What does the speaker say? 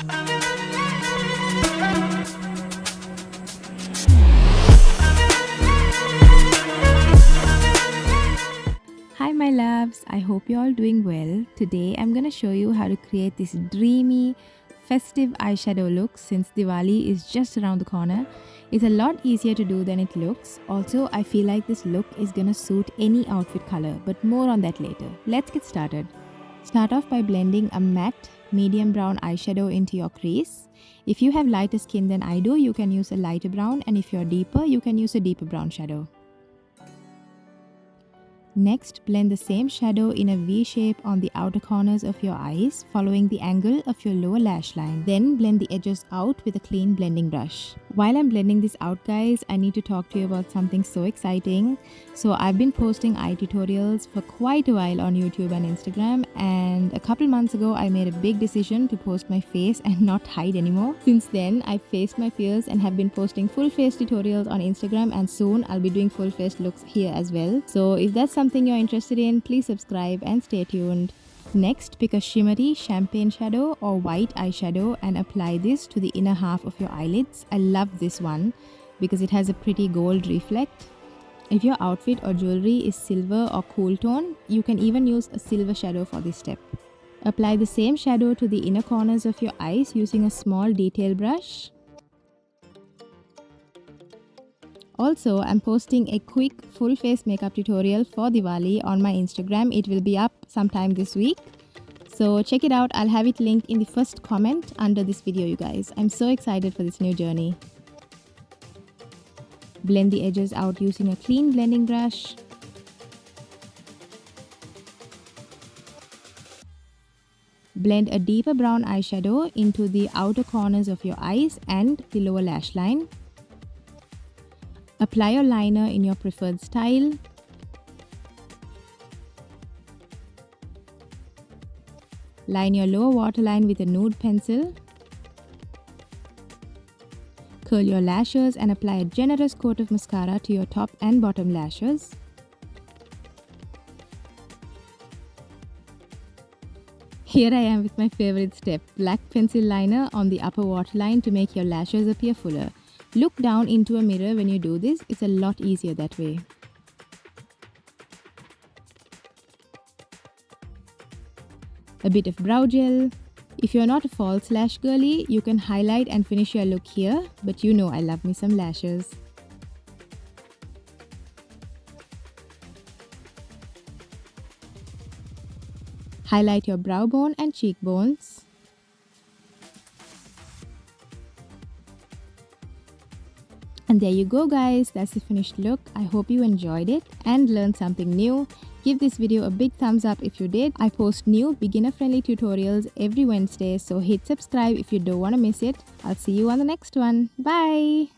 Hi my loves, I hope you're all doing well. Today I'm gonna show you how to create this dreamy, festive eyeshadow look since Diwali is just around the corner. It's a lot easier to do than it looks. Also, I feel like this look is gonna suit any outfit color, but more on that later. Let's get started. Start off by blending a matte, medium brown eyeshadow into your crease. If you have lighter skin than I do, you can use a lighter brown, and if you're deeper, you can use a deeper brown shadow. Next, blend the same shadow in a V shape on the outer corners of your eyes, following the angle of your lower lash line. Then blend the edges out with a clean blending brush. While I'm blending this out guys, I need to talk to you about something so exciting. So I've been posting eye tutorials for quite a while on YouTube and Instagram, and a couple months ago I made a big decision to post my face and not hide anymore. Since then, I've faced my fears and have been posting full face tutorials on Instagram, and soon I'll be doing full face looks here as well. So if that's something you're interested in, please subscribe and stay tuned. Next, pick a shimmery champagne shadow or white eyeshadow and apply this to the inner half of your eyelids. I love this one because it has a pretty gold reflect. If your outfit or jewelry is silver or cool tone, you can even use a silver shadow for this step. Apply the same shadow to the inner corners of your eyes using a small detail brush. Also, I'm posting a quick full face makeup tutorial for Diwali on my Instagram. It will be up sometime this week. So check it out. I'll have it linked in the first comment under this video, you guys. I'm so excited for this new journey. Blend the edges out using a clean blending brush. Blend a deeper brown eyeshadow into the outer corners of your eyes and the lower lash line. Apply your liner in your preferred style. Line your lower waterline with a nude pencil. Curl your lashes and apply a generous coat of mascara to your top and bottom lashes. Here I am with my favorite step, black pencil liner on the upper waterline to make your lashes appear fuller. Look down into a mirror when you do this, it's a lot easier that way. A bit of brow gel. If you're not a false lash girly, you can highlight and finish your look here, but you know I love me some lashes. Highlight your brow bone and cheekbones. And there you go guys, that's the finished look. I hope you enjoyed it and learned something new. Give this video a big thumbs up if you did. I post new beginner friendly tutorials every Wednesday, so hit subscribe if you don't want to miss it. I'll see you on the next one. Bye!